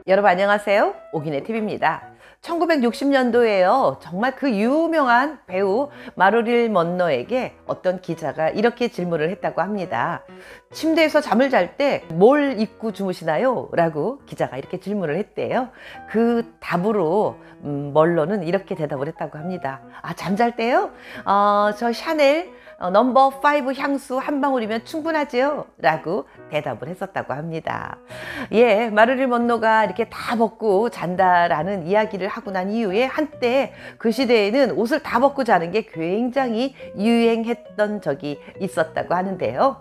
여러분 안녕하세요. 오기네 TV입니다. 1960년도에요. 정말 그 유명한 배우 마릴린 먼로에게 어떤 기자가 이렇게 질문을 했다고 합니다. 침대에서 잠을 잘 때 뭘 입고 주무시나요? 라고 기자가 이렇게 질문을 했대요. 그 답으로 먼로는 이렇게 대답을 했다고 합니다. 잠잘 때요? 저 샤넬 넘버 5 향수 한 방울이면 충분하지요? 라고 대답을 했었다고 합니다. 예, 마릴린 먼로가 이렇게 다 벗고 잔다라는 이야기를 하고 난 이후에 한때 그 시대에는 옷을 다 벗고 자는 게 굉장히 유행했던 적이 있었다고 하는데요.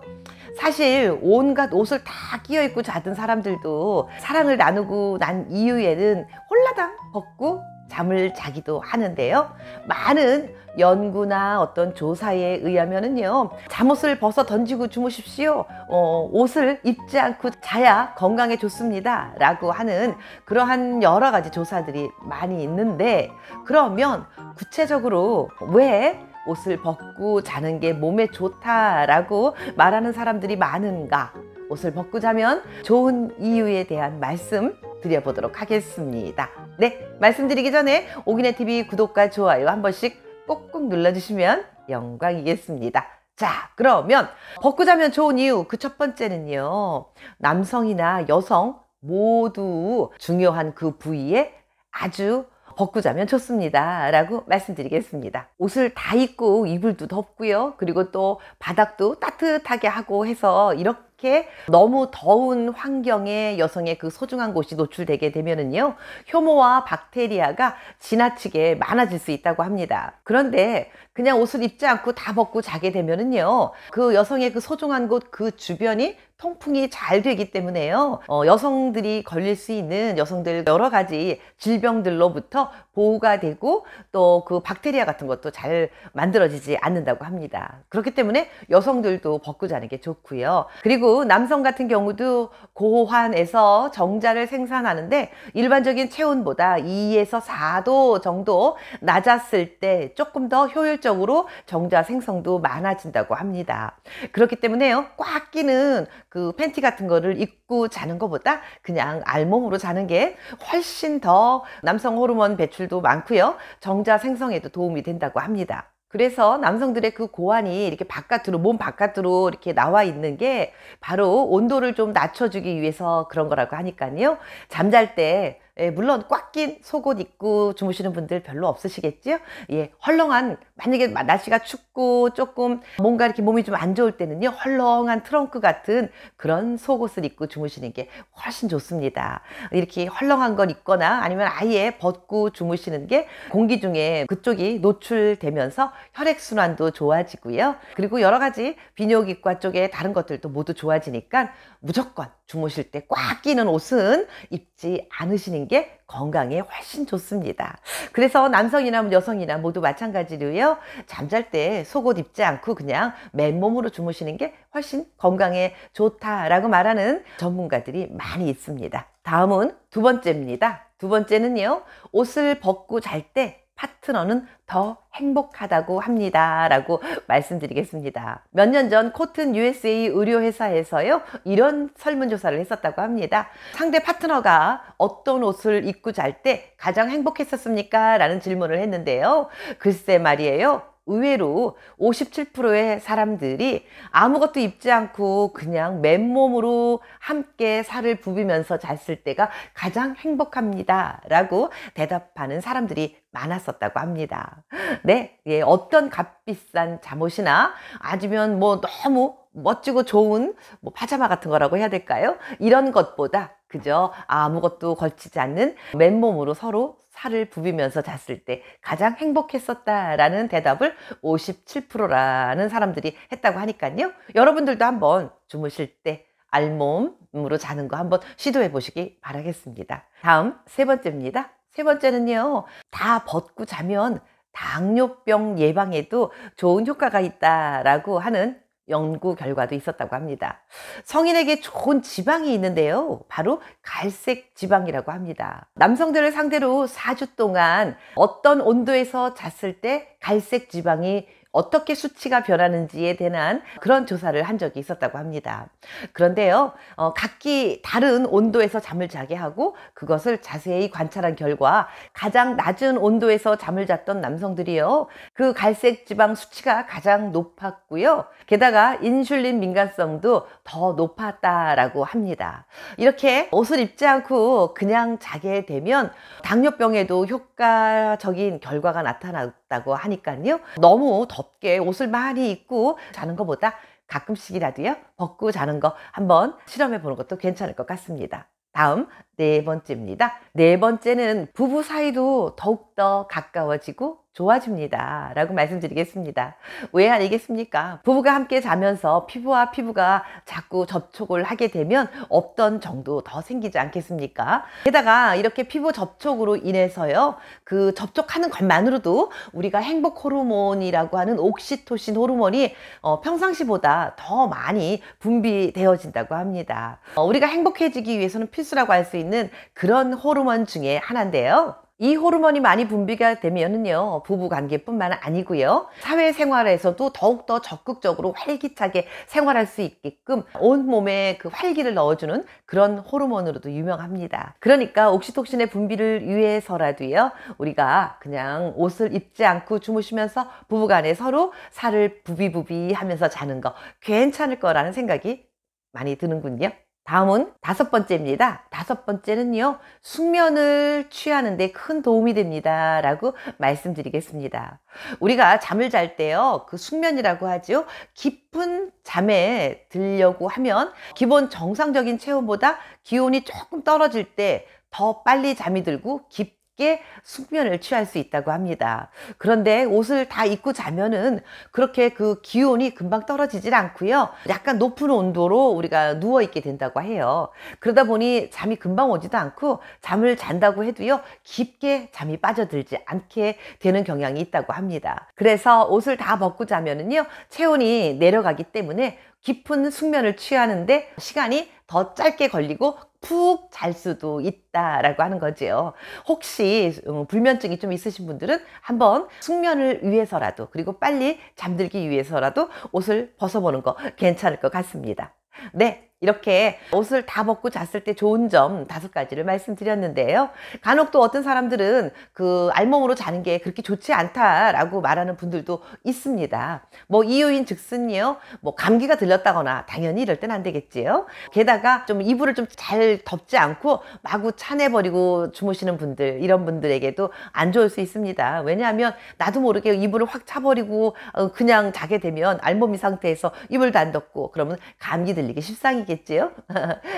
사실 온갖 옷을 다 끼워 입고 자던 사람들도 사랑을 나누고 난 이후에는 홀라당 벗고 잠을 자기도 하는데요. 많은 연구나 어떤 조사에 의하면은요, 잠옷을 벗어 던지고 주무십시오. 옷을 입지 않고 자야 건강에 좋습니다. 라고 하는 그러한 여러 가지 조사들이 많이 있는데, 그러면 구체적으로 왜 옷을 벗고 자는 게 몸에 좋다라고 말하는 사람들이 많은가? 옷을 벗고 자면 좋은 이유에 대한 말씀 드려보도록 하겠습니다. 네, 말씀드리기 전에 오기네 TV 구독과 좋아요 한 번씩 꼭꼭 눌러주시면 영광이겠습니다. 자, 그러면 벗고 자면 좋은 이유, 그 첫 번째는요, 남성이나 여성 모두 중요한 그 부위에 아주 벗고 자면 좋습니다 라고 말씀드리겠습니다. 옷을 다 입고 이불도 덮고요, 그리고 또 바닥도 따뜻하게 하고 해서 이렇게 너무 더운 환경에 여성의 그 소중한 곳이 노출되게 되면은요, 효모와 박테리아가 지나치게 많아질 수 있다고 합니다. 그런데 그냥 옷을 입지 않고 다 벗고 자게 되면은요, 그 여성의 그 소중한 곳 그 주변이 통풍이 잘 되기 때문에요, 여성들이 걸릴 수 있는 여성들 여러 가지 질병들로부터 보호가 되고 또 그 박테리아 같은 것도 잘 만들어지지 않는다고 합니다. 그렇기 때문에 여성들도 벗고 자는 게 좋고요. 그리고 남성 같은 경우도 고환에서 정자를 생산하는데 일반적인 체온보다 2에서 4도 정도 낮았을 때 조금 더 효율적으로 정자 생성도 많아진다고 합니다. 그렇기 때문에요, 꽉 끼는 그 팬티 같은 거를 입고 자는 것보다 그냥 알몸으로 자는 게 훨씬 더 남성 호르몬 배출도 많고요, 정자 생성에도 도움이 된다고 합니다. 그래서 남성들의 그 고환이 이렇게 바깥으로, 몸 바깥으로 이렇게 나와 있는 게 바로 온도를 좀 낮춰주기 위해서 그런 거라고 하니까요. 잠잘 때 물론 꽉 낀 속옷 입고 주무시는 분들 별로 없으시겠죠? 예, 헐렁한, 만약에 날씨가 춥고 조금 뭔가 이렇게 몸이 좀 안 좋을 때는요, 헐렁한 트렁크 같은 그런 속옷을 입고 주무시는 게 훨씬 좋습니다. 이렇게 헐렁한 걸 입거나 아니면 아예 벗고 주무시는 게 공기 중에 그쪽이 노출되면서 혈액순환도 좋아지고요. 그리고 여러 가지 비뇨기과 쪽에 다른 것들도 모두 좋아지니까 무조건 주무실 때 꽉 끼는 옷은 입지 않으시는 게 건강에 훨씬 좋습니다. 그래서 남성이나 여성이나 모두 마찬가지로요, 잠잘 때 속옷 입지 않고 그냥 맨몸으로 주무시는 게 훨씬 건강에 좋다라고 말하는 전문가들이 많이 있습니다. 다음은 두 번째입니다. 두 번째는요, 옷을 벗고 잘 때 파트너는 더 행복하다고 합니다 라고 말씀드리겠습니다. 몇 년 전 코튼 USA 의료회사에서요, 이런 설문조사를 했었다고 합니다. 상대 파트너가 어떤 옷을 입고 잘 때 가장 행복했었습니까? 라는 질문을 했는데요, 글쎄 말이에요, 의외로 57%의 사람들이 아무것도 입지 않고 그냥 맨몸으로 함께 살을 부비면서 잤을 때가 가장 행복합니다 라고 대답하는 사람들이 많았었다고 합니다. 네, 예, 어떤 값비싼 잠옷이나 아니면 뭐 너무 멋지고 좋은 뭐 파자마 같은 거라고 해야 될까요? 이런 것보다 그저 아무것도 걸치지 않는 맨몸으로 서로 살을 부비면서 잤을 때 가장 행복했었다라는 대답을 57%라는 사람들이 했다고 하니까요, 여러분들도 한번 주무실 때 알몸으로 자는 거 한번 시도해 보시기 바라겠습니다. 다음 세 번째입니다. 세 번째는요, 다 벗고 자면 당뇨병 예방에도 좋은 효과가 있다라고 하는 연구 결과도 있었다고 합니다. 성인에게 좋은 지방이 있는데요, 바로 갈색 지방이라고 합니다. 남성들을 상대로 4주 동안 어떤 온도에서 잤을 때 갈색 지방이 어떻게 수치가 변하는지에 대한 그런 조사를 한 적이 있었다고 합니다. 그런데요, 각기 다른 온도에서 잠을 자게 하고 그것을 자세히 관찰한 결과 가장 낮은 온도에서 잠을 잤던 남성들이요, 그 갈색 지방 수치가 가장 높았고요. 게다가 인슐린 민감성도 더 높았다라고 합니다. 이렇게 옷을 입지 않고 그냥 자게 되면 당뇨병에도 효과적인 결과가 나타났다고 하니까요. 너무 덥게 옷을 많이 입고 자는 것보다 가끔씩이라도요, 벗고 자는 거 한번 실험해 보는 것도 괜찮을 것 같습니다. 다음 네 번째입니다. 네 번째는 부부 사이도 더욱더 가까워지고 좋아집니다 라고 말씀드리겠습니다. 왜 아니겠습니까? 부부가 함께 자면서 피부와 피부가 자꾸 접촉을 하게 되면 없던 정도 더 생기지 않겠습니까? 게다가 이렇게 피부 접촉으로 인해서요, 그 접촉하는 것만으로도 우리가 행복 호르몬이라고 하는 옥시토신 호르몬이 평상시보다 더 많이 분비되어진다고 합니다. 우리가 행복해지기 위해서는 필수라고 할 수 있는 그런 호르몬 중에 하나인데요. 이 호르몬이 많이 분비가 되면은요, 부부 관계뿐만 아니고요, 사회생활에서도 더욱더 적극적으로 활기차게 생활할 수 있게끔 온몸에 그 활기를 넣어주는 그런 호르몬으로도 유명합니다. 그러니까 옥시토신의 분비를 위해서라도요, 우리가 그냥 옷을 입지 않고 주무시면서 부부간에 서로 살을 부비부비 하면서 자는 거 괜찮을 거라는 생각이 많이 드는군요. 다음은 다섯 번째입니다. 다섯 번째는요, 숙면을 취하는 데 큰 도움이 됩니다 라고 말씀드리겠습니다. 우리가 잠을 잘 때요, 그 숙면이라고 하죠, 깊은 잠에 들려고 하면 기본 정상적인 체온보다 기온이 조금 떨어질 때 더 빨리 잠이 들고 깊게 숙면을 취할 수 있다고 합니다. 그런데 옷을 다 입고 자면은 그렇게 그 기온이 금방 떨어지질 않고요, 약간 높은 온도로 우리가 누워 있게 된다고 해요. 그러다 보니 잠이 금방 오지도 않고 잠을 잔다고 해도요, 깊게 잠이 빠져들지 않게 되는 경향이 있다고 합니다. 그래서 옷을 다 벗고 자면은요, 체온이 내려가기 때문에 깊은 숙면을 취하는데 시간이 더 짧게 걸리고 푹 잘 수도 있다라고 하는 거죠. 혹시 불면증이 좀 있으신 분들은 한번 숙면을 위해서라도, 그리고 빨리 잠들기 위해서라도 옷을 벗어보는 거 괜찮을 것 같습니다. 네, 이렇게 옷을 다 벗고 잤을 때 좋은 점 5가지를 말씀드렸는데요. 간혹 또 어떤 사람들은 그 알몸으로 자는 게 그렇게 좋지 않다라고 말하는 분들도 있습니다. 뭐 이유인 즉슨요, 뭐 감기가 들렸다거나 당연히 이럴 땐 안 되겠지요. 게다가 좀 이불을 좀 잘 덮지 않고 마구 차내버리고 주무시는 분들, 이런 분들에게도 안 좋을 수 있습니다. 왜냐하면 나도 모르게 이불을 확 차버리고 그냥 자게 되면 알몸이 상태에서 이불도 안 덮고 그러면 감기 들리기 십상이겠지요.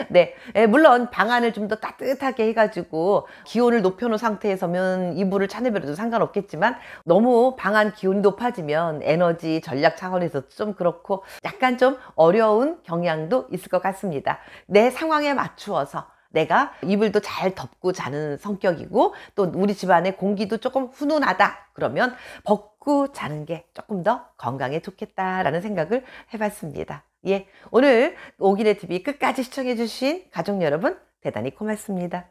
네, 물론 방안을 좀 더 따뜻하게 해가지고 기온을 높여놓은 상태에서면 이불을 차내버려도 상관없겠지만, 너무 방안 기온이 높아지면 에너지 전략 차원에서 좀 그렇고 약간 좀 어려운 경향도 있을 것 같습니다. 내 상황에 맞추어서 내가 이불도 잘 덮고 자는 성격이고 또 우리 집안의 공기도 조금 훈훈하다 그러면 벗고 자는 게 조금 더 건강에 좋겠다라는 생각을 해봤습니다. 예, 오늘 오기네 TV 끝까지 시청해 주신 가족 여러분 대단히 고맙습니다.